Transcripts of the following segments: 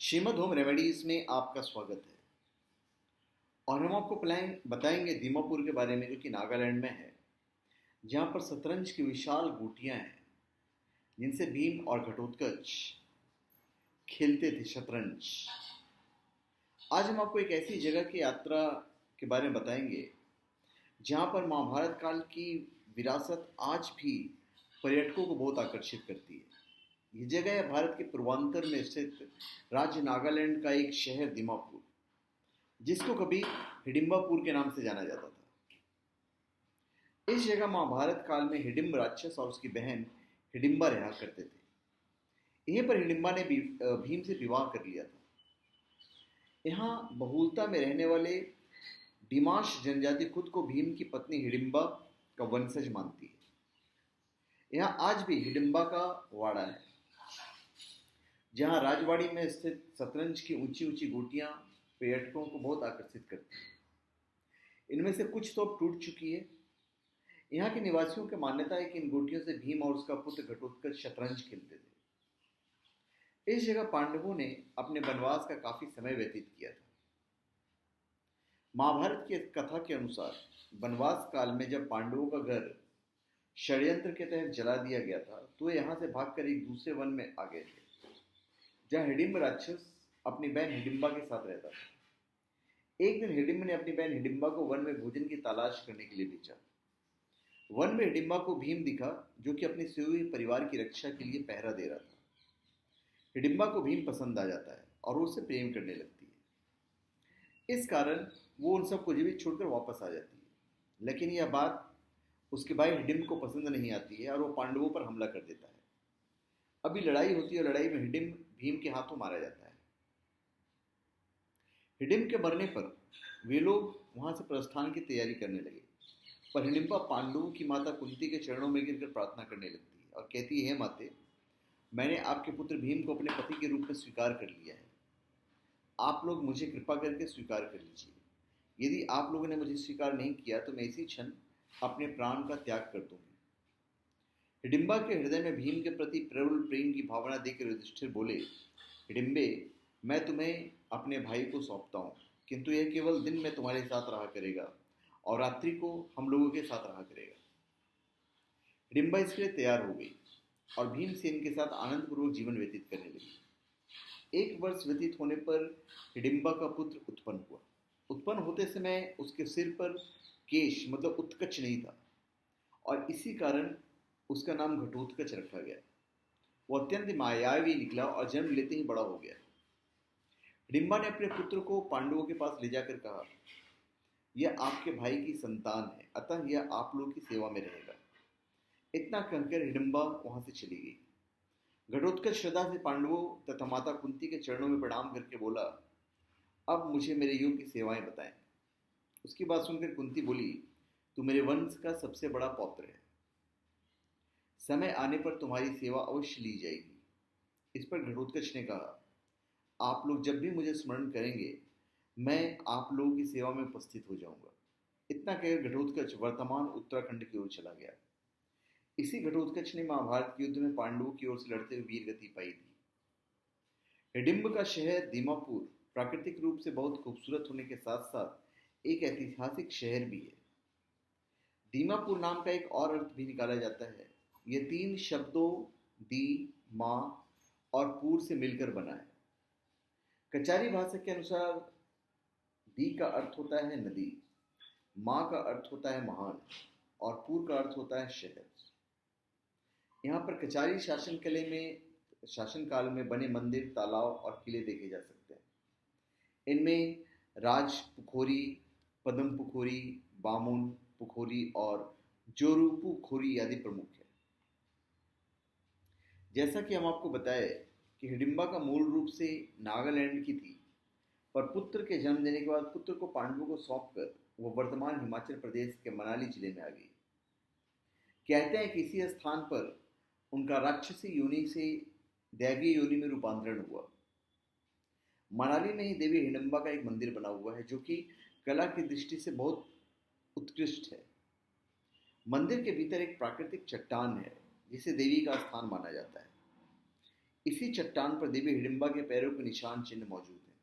Shrimad home remedies में आपका स्वागत है। और हम आपको बताएंगे दीमापुर के बारे में, जो कि नागालैंड में है, जहाँ पर शतरंज की विशाल गोटियाँ हैं जिनसे भीम और घटोत्कच खेलते थे शतरंज। आज हम आपको एक ऐसी जगह की यात्रा के बारे में बताएंगे जहाँ पर महाभारत काल की विरासत आज भी पर्यटकों को बहुत आकर्षित करती है। ये जगह है भारत के पूर्वांचल में स्थित राज्य नागालैंड का एक शहर दीमापुर, जिसको कभी हिडिंबापुर के नाम से जाना जाता था। इस जगह महाभारत काल में हिडिंब राक्षस और उसकी बहन हिडिंबा रहा करते थे। यहीं पर हिडिंबा ने भीम से विवाह कर लिया था। यहाँ बहुलता में रहने वाले डिमाश जनजाति खुद को भीम की पत्नी हिडिंबा का वंशज मानती है। यहाँ आज भी हिडिंबा का वाड़ा है, जहाँ राजवाड़ी में स्थित शतरंज की ऊंची ऊंची गोटियां पर्यटकों को बहुत आकर्षित करती हैं। इनमें से कुछ तो अब टूट चुकी है। यहाँ के निवासियों की मान्यता है कि इन गोटियों से भीम और उसका पुत्र घटोत्कच शतरंज खेलते थे। इस जगह पांडवों ने अपने वनवास का काफी समय व्यतीत किया था। महाभारत की कथा के अनुसार वनवास काल में जब पांडवों का घर षड्यंत्र के तहत जला दिया गया था, तो वे यहाँ से भागकर एक दूसरे वन में आ गए थे, जहाँ हिडिंब राक्षस अपनी बहन हिडिंबा के साथ रहता था। एक दिन हिडिंब ने अपनी बहन हिडिंबा को वन में भोजन की तलाश करने के लिए भेजा। वन में हिडिंबा को भीम दिखा, जो कि अपने सोए हुए परिवार की रक्षा के लिए पहरा दे रहा था। हिडिंबा को भीम पसंद आ जाता है और वो उससे प्रेम करने लगती है। इस कारण वो उन सबको जीवित छोड़कर वापस आ जाती है। लेकिन यह बात उसके भाई हिडिंब को पसंद नहीं आती है और वो पांडवों पर हमला कर देता है। अभी लड़ाई होती है और लड़ाई में हिडिंब भीम के हाथों मारा जाता है। हिडिंब के मरने पर वे लोग वहां से प्रस्थान की तैयारी करने लगे, पर हिडिंबा पांडवों की माता कुंती के चरणों में गिरकर प्रार्थना करने लगती है और कहती है, हे माते, मैंने आपके पुत्र भीम को अपने पति के रूप में स्वीकार कर लिया है। आप लोग मुझे कृपा करके स्वीकार कर लीजिए। यदि आप लोगों ने मुझे स्वीकार नहीं किया तो मैं इसी क्षण अपने प्राण का त्याग कर दूंगी। हिडिंबा के हृदय में भीम के प्रति प्रबल प्रेम की भावना देकर युधिष्ठिर बोले, हिडिंबे, मैं तुम्हें अपने भाई को सौंपता हूँ, किंतु यह केवल दिन में तुम्हारे साथ रहा करेगा और रात्रि को हम लोगों के साथ रहा करेगा। हिडिंबा इसके लिए तैयार हो गई और भीमसेन के साथ आनंदपूर्वक जीवन व्यतीत करने लगी। 1 वर्ष व्यतीत होने पर हिडिंबा का पुत्र उत्पन्न हुआ। उत्पन्न होते समय उसके सिर पर केश मतलब उत्कच नहीं था और इसी कारण उसका नाम घटोत्कच रखा गया। वो अत्यंत मायावी निकला और जन्म लेते ही बड़ा हो गया। हिडिंबा ने अपने पुत्र को पांडवों के पास ले जाकर कहा, यह आपके भाई की संतान है, अतः यह आप लोग की सेवा में रहेगा। इतना कहकर हिडिंबा वहां से चली गई। घटोत्कच श्रद्धा से पांडवों तथा माता कुंती के चरणों में प्रणाम करके बोला, अब मुझे मेरे युग की सेवाएं बताएं। उसकी बात सुनकर कुंती बोली, तू मेरे वंश का सबसे बड़ा पौत्र है, समय आने पर तुम्हारी सेवा अवश्य ली जाएगी। इस पर घटोत्कच ने कहा, आप लोग जब भी मुझे स्मरण करेंगे, मैं आप लोगों की सेवा में उपस्थित हो जाऊंगा। इतना कहकर घटोत्कच वर्तमान उत्तराखंड की ओर चला गया। इसी घटोत्कच ने महाभारत के युद्ध में पांडवों की ओर से लड़ते हुए वीर गति पाई थी। हिडिंब का शहर दीमापुर प्राकृतिक रूप से बहुत खूबसूरत होने के साथ साथ एक ऐतिहासिक शहर भी है। दीमापुर नाम का एक और अर्थ भी निकाला जाता है। ये 3 शब्दों दी, माँ और पूर से मिलकर बना है। कचारी भाषा के अनुसार दी का अर्थ होता है नदी, माँ का अर्थ होता है महान और पूर का अर्थ होता है शहर। यहाँ पर कचारी शासन काल में बने मंदिर, तालाब और किले देखे जा सकते हैं। इनमें राज पुखोरी, पदम पुखोरी, बामुन पुखोरी और जोरू पुखोरी आदि प्रमुख है। जैसा कि हम आपको बताए कि हिडिंबा का मूल रूप से नागालैंड की थी, पर पुत्र के जन्म देने के बाद पुत्र को पांडवों को सौंपकर वो वर्तमान हिमाचल प्रदेश के मनाली जिले में आ गई। कहते हैं कि इसी स्थान पर उनका राक्षसी योनि से दैवीय योनि में रूपांतरण हुआ। मनाली में ही देवी हिडिंबा का एक मंदिर बना हुआ है, जो कि कला की दृष्टि से बहुत उत्कृष्ट है। मंदिर के भीतर एक प्राकृतिक चट्टान है, जिसे देवी का स्थान माना जाता है। इसी चट्टान पर देवी हिडिंबा के पैरों के निशान चिन्ह मौजूद हैं।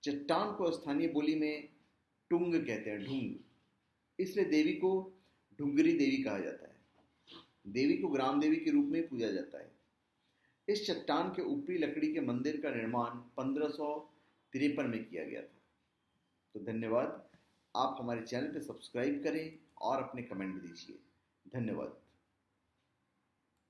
चट्टान को स्थानीय बोली में टुंग कहते हैं, ढुंग, इसलिए देवी को ढुंगरी देवी कहा जाता है। देवी को ग्राम देवी के रूप में पूजा जाता है। इस चट्टान के ऊपरी लकड़ी के मंदिर का निर्माण 1553 में किया गया था। तो धन्यवाद। आप हमारे चैनल पर सब्सक्राइब करें और अपने कमेंट दीजिए। धन्यवाद।